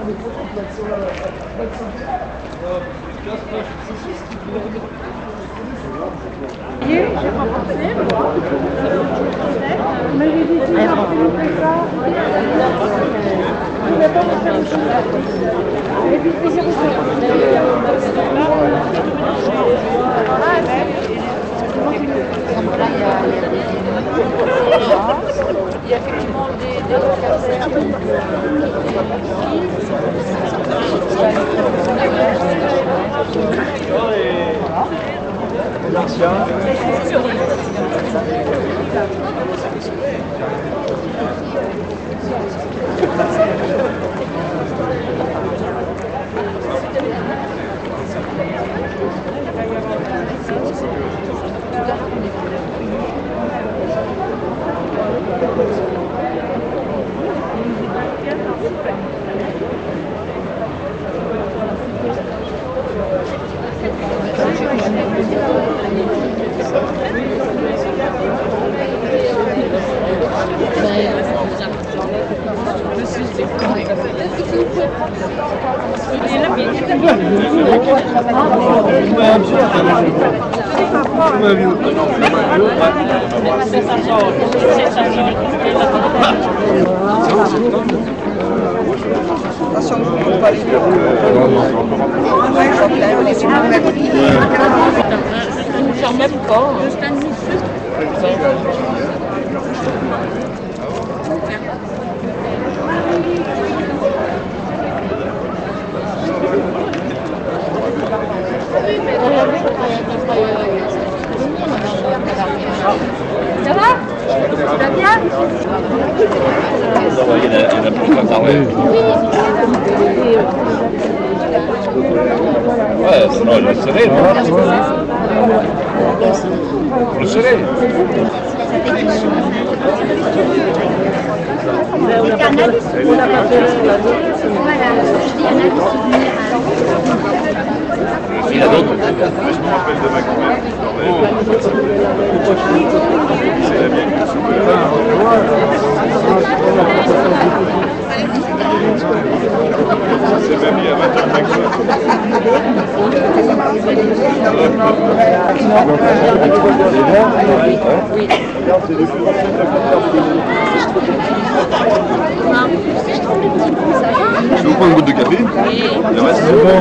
Il y a effectivement des locataires Attention, il ne faut pas aller vers ne ferment même pas. Ça va? Tu vas bien? Il y en a plus comme ça, ouais. Ouais, sinon je le serai, non? Je le serai. On n'a pas fait la voilà, je dis un avis souvenir. Il y en a d'autres. Je me rappelle de ma grand-mère qui dormait. C'est la mienne qui c'est même il y a 25 Je vous prends une goutte de café? Le reste, c'est bon.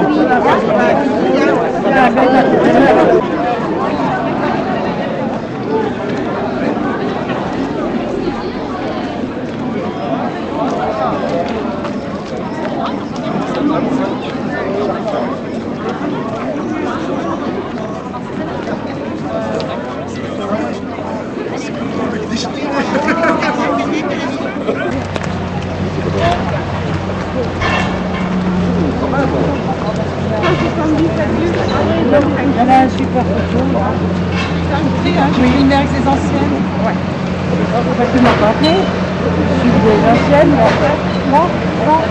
Elle a un super photo. Je suis une avec les anciennes. Ouais. Tu m'as pas appelé. Je suis des anciennes, mais en fait, non, non.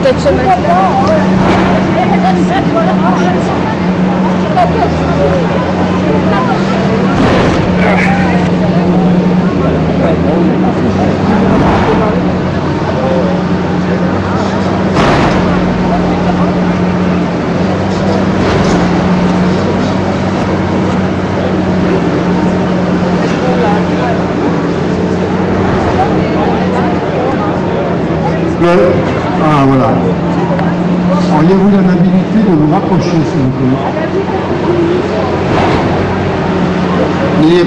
Peut-être ce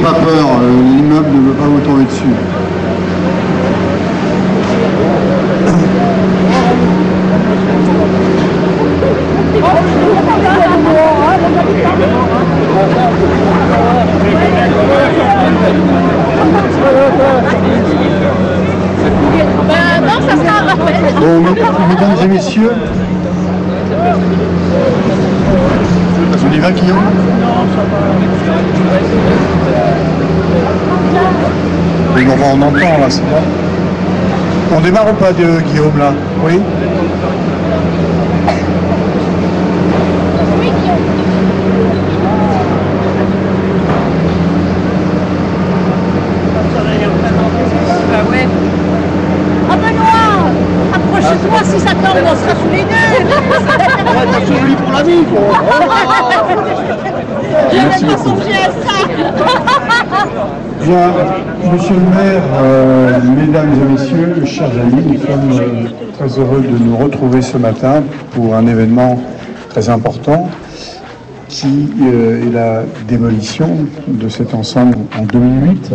pas peur, l'immeuble ne veut pas vous tomber dessus. Non, ça sera un rappel. Bon, mesdames et messieurs, on y va, Guillaume? Oui, on entend là, c'est bon. On démarre ou pas, Guillaume, là? Oui? Ah Benoît, approche-toi si ça tombe, on sera tous les deux. T'as suivi pour la vie, Je n'ai pas songé à ça. Bien, monsieur le maire, mesdames et messieurs, chers amis, nous sommes très heureux de nous retrouver ce matin pour un événement très important qui est la démolition de cet ensemble en 2008.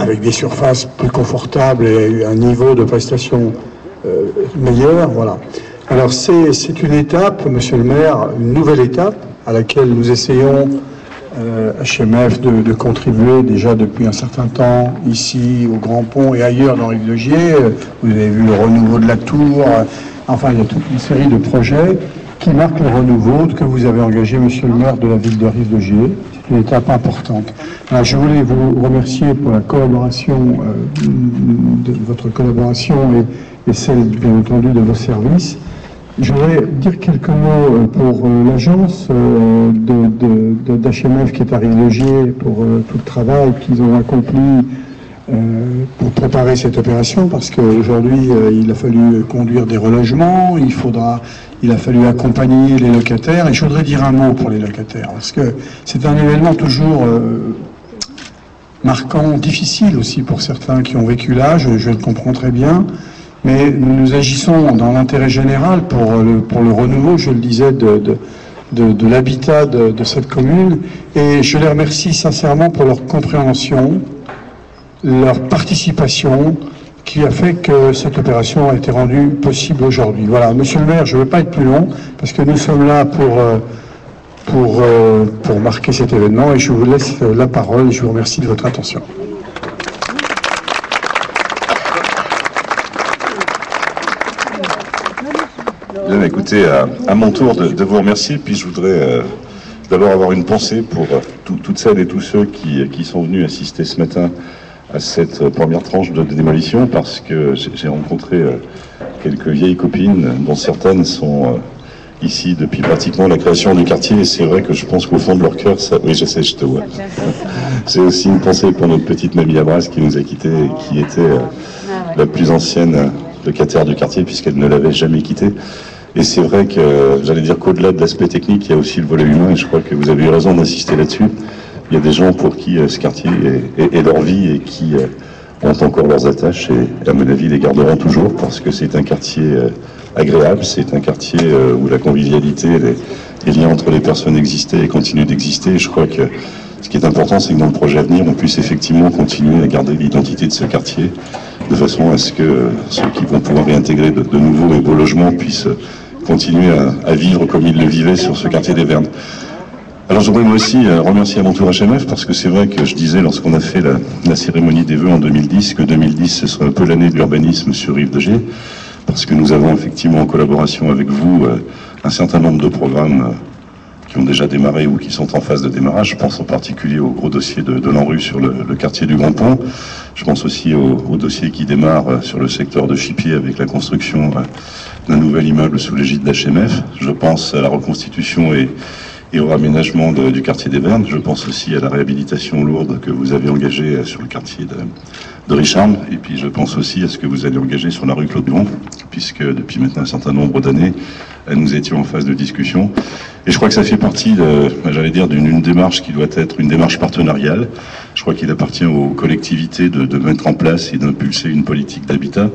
Avec des surfaces plus confortables et un niveau de prestation meilleur, voilà. Alors c'est une étape, monsieur le maire, une nouvelle étape à laquelle nous essayons, HMF, de contribuer déjà depuis un certain temps, ici au Grand Pont et ailleurs dans Rive-de-Gier. Vous avez vu le renouveau de la tour, enfin il y a toute une série de projets qui marquent le renouveau que vous avez engagé, monsieur le maire de la ville de Rive-de-Gier. C'est une étape importante. Alors, je voulais vous remercier pour la collaboration, de votre collaboration et celle, bien entendu, de vos services. Je voudrais dire quelques mots pour l'agence d'HMF qui est à Rive-de-Gier pour tout le travail qu'ils ont accompli pour préparer cette opération, parce qu'aujourd'hui, il a fallu conduire des relogements, il a fallu accompagner les locataires, et je voudrais dire un mot pour les locataires, parce que c'est un événement toujours marquant, difficile aussi pour certains qui ont vécu là, je le comprends très bien, mais nous agissons dans l'intérêt général pour le renouveau, je le disais, de l'habitat de cette commune, et je les remercie sincèrement pour leur compréhension, leur participation, qui a fait que cette opération a été rendue possible aujourd'hui. Voilà, monsieur le maire, je ne veux pas être plus long, parce que nous sommes là pour marquer cet événement, et je vous laisse la parole, et je vous remercie de votre attention. Bien, écoutez, à mon tour de vous remercier, puis je voudrais d'abord avoir une pensée pour toutes celles et tous ceux qui sont venus assister ce matin à cette première tranche de démolition, parce que j'ai rencontré quelques vieilles copines, dont certaines sont ici depuis pratiquement la création du quartier, et c'est vrai que je pense qu'au fond de leur cœur, ça... Oui, je sais, je te vois. C'est aussi une pensée pour notre petite Mamie Labras qui nous a quittés et qui était la plus ancienne locataire du quartier, puisqu'elle ne l'avait jamais quitté. Et c'est vrai que, j'allais dire qu'au-delà de l'aspect technique, il y a aussi le volet humain, et je crois que vous avez eu raison d'insister là-dessus. Il y a des gens pour qui ce quartier est leur vie et qui ont encore leurs attaches, et à mon avis les garderont toujours, parce que c'est un quartier agréable, c'est un quartier où la convivialité, les liens entre les personnes existaient et continuent d'exister. Et je crois que ce qui est important, c'est que dans le projet à venir, on puisse effectivement continuer à garder l'identité de ce quartier, de façon à ce que ceux qui vont pouvoir réintégrer de nouveaux et beaux logements puissent continuer à vivre comme ils le vivaient sur ce quartier des Vernes. Alors je voudrais moi aussi remercier à mon tour HMF, parce que c'est vrai que je disais lorsqu'on a fait la cérémonie des vœux en 2010, que 2010 ce serait un peu l'année de l'urbanisme sur Rive-de-Gier, parce que nous avons effectivement en collaboration avec vous un certain nombre de programmes qui ont déjà démarré ou qui sont en phase de démarrage. Je pense en particulier au gros dossier de l'ANRU sur le quartier du Grand Pont. Je pense aussi au dossier qui démarre sur le secteur de Chipier avec la construction d'un nouvel immeuble sous l'égide d'HMF. Je pense à la reconstitution et au raménagement du quartier des Vernes. Je pense aussi à la réhabilitation lourde que vous avez engagée sur le quartier de Richarmes. Et puis je pense aussi à ce que vous allez engager sur la rue Claude-Dumont, puisque depuis maintenant un certain nombre d'années, nous étions en phase de discussion. Et je crois que ça fait partie, j'allais dire, d'une démarche qui doit être une démarche partenariale. Je crois qu'il appartient aux collectivités de mettre en place et d'impulser une politique d'habitat.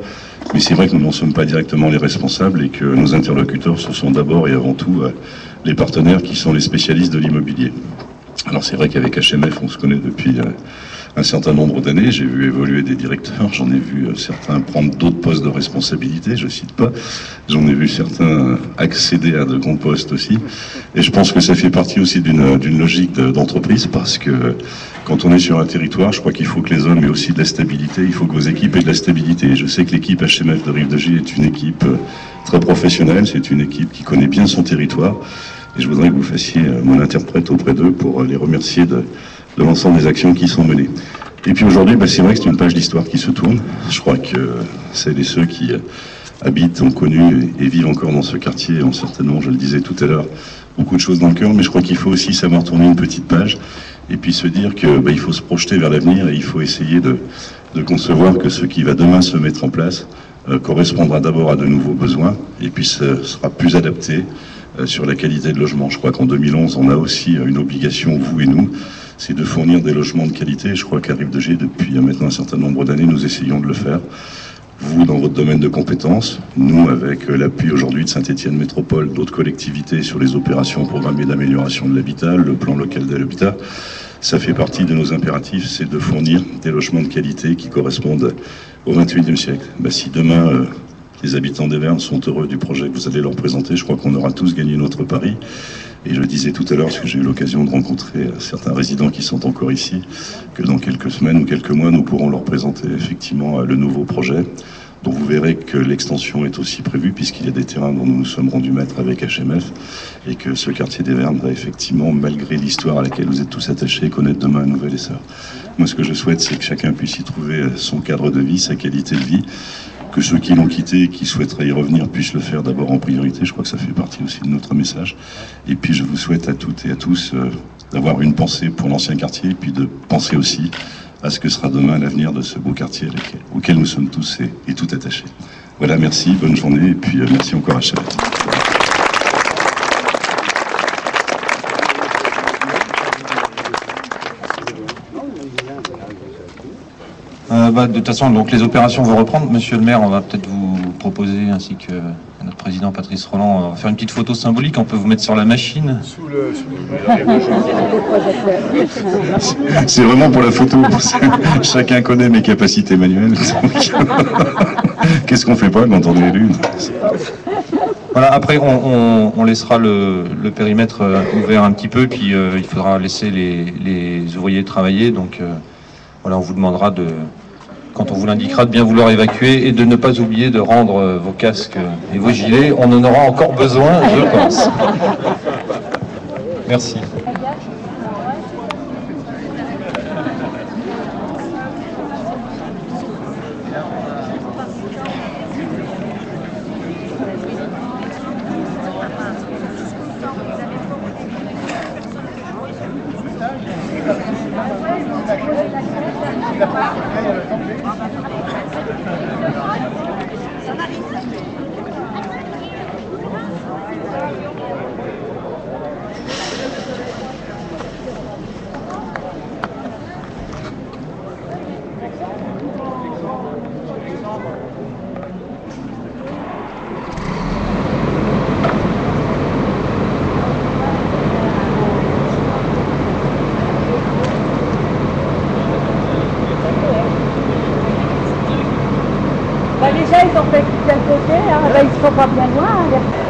Mais c'est vrai que nous n'en sommes pas directement les responsables, et que nos interlocuteurs, ce sont d'abord et avant tout les partenaires qui sont les spécialistes de l'immobilier. Alors c'est vrai qu'avec HMF, on se connaît depuis un certain nombre d'années. J'ai vu évoluer des directeurs, j'en ai vu certains prendre d'autres postes de responsabilité, je cite pas. J'en ai vu certains accéder à de grands postes aussi. Et je pense que ça fait partie aussi d'une logique d'entreprise, parce que quand on est sur un territoire, je crois qu'il faut que les hommes aient aussi de la stabilité, il faut que vos équipes aient de la stabilité. Et je sais que l'équipe HMF de Rive-de-Gier est une équipe très professionnelle, c'est une équipe qui connaît bien son territoire. Et je voudrais que vous fassiez mon interprète auprès d'eux pour les remercier de l'ensemble des actions qui sont menées. Et puis aujourd'hui, c'est vrai que c'est une page d'histoire qui se tourne. Je crois que celles et ceux qui habitent, ont connu et vivent encore dans ce quartier ont certainement, je le disais tout à l'heure, beaucoup de choses dans le cœur, mais je crois qu'il faut aussi savoir tourner une petite page et puis se dire que il faut se projeter vers l'avenir et il faut essayer de concevoir que ce qui va demain se mettre en place correspondra d'abord à de nouveaux besoins et puis sera plus adapté sur la qualité de logement. Je crois qu'en 2011, on a aussi une obligation, vous et nous, c'est de fournir des logements de qualité. Je crois qu'à Rive-de-Gier, depuis maintenant un certain nombre d'années, nous essayons de le faire. Vous, dans votre domaine de compétences, nous, avec l'appui aujourd'hui de Saint-Étienne Métropole, d'autres collectivités sur les opérations programmées d'amélioration de l'habitat, le plan local de l'habitat, ça fait partie de nos impératifs, c'est de fournir des logements de qualité qui correspondent au XXIe siècle. Si demain, les habitants d'Everne sont heureux du projet que vous allez leur présenter, je crois qu'on aura tous gagné notre pari. Et je disais tout à l'heure, parce que j'ai eu l'occasion de rencontrer certains résidents qui sont encore ici, que dans quelques semaines ou quelques mois, nous pourrons leur présenter effectivement le nouveau projet, dont vous verrez que l'extension est aussi prévue, puisqu'il y a des terrains dont nous nous sommes rendus maîtres avec HMF, et que ce quartier d'Everne va effectivement, malgré l'histoire à laquelle vous êtes tous attachés, connaître demain un nouvel essor. Moi, ce que je souhaite, c'est que chacun puisse y trouver son cadre de vie, sa qualité de vie, que ceux qui l'ont quitté et qui souhaiteraient y revenir puissent le faire d'abord en priorité. Je crois que ça fait partie aussi de notre message. Et puis je vous souhaite à toutes et à tous d'avoir une pensée pour l'ancien quartier et puis de penser aussi à ce que sera demain l'avenir de ce beau quartier auquel nous sommes tous et tout attachés. Voilà, merci, bonne journée et puis merci encore à HMF. De toute façon, donc les opérations vont reprendre. Monsieur le maire, on va peut-être vous proposer, ainsi que notre président Patrice Roland, on va faire une petite photo symbolique. On peut vous mettre sur la machine. C'est vraiment pour la photo. Chacun connaît mes capacités manuelles. Qu'est-ce qu'on fait pas quand on est élu? Voilà, après on laissera le périmètre ouvert un petit peu, puis il faudra laisser les ouvriers travailler. Donc voilà, on vous demandera quand on vous l'indiquera, de bien vouloir évacuer et de ne pas oublier de rendre vos casques et vos gilets. On en aura encore besoin, je pense. Merci. Déjà, ils ont fait quel côté, hein? Là, ils ne sont pas bien loin.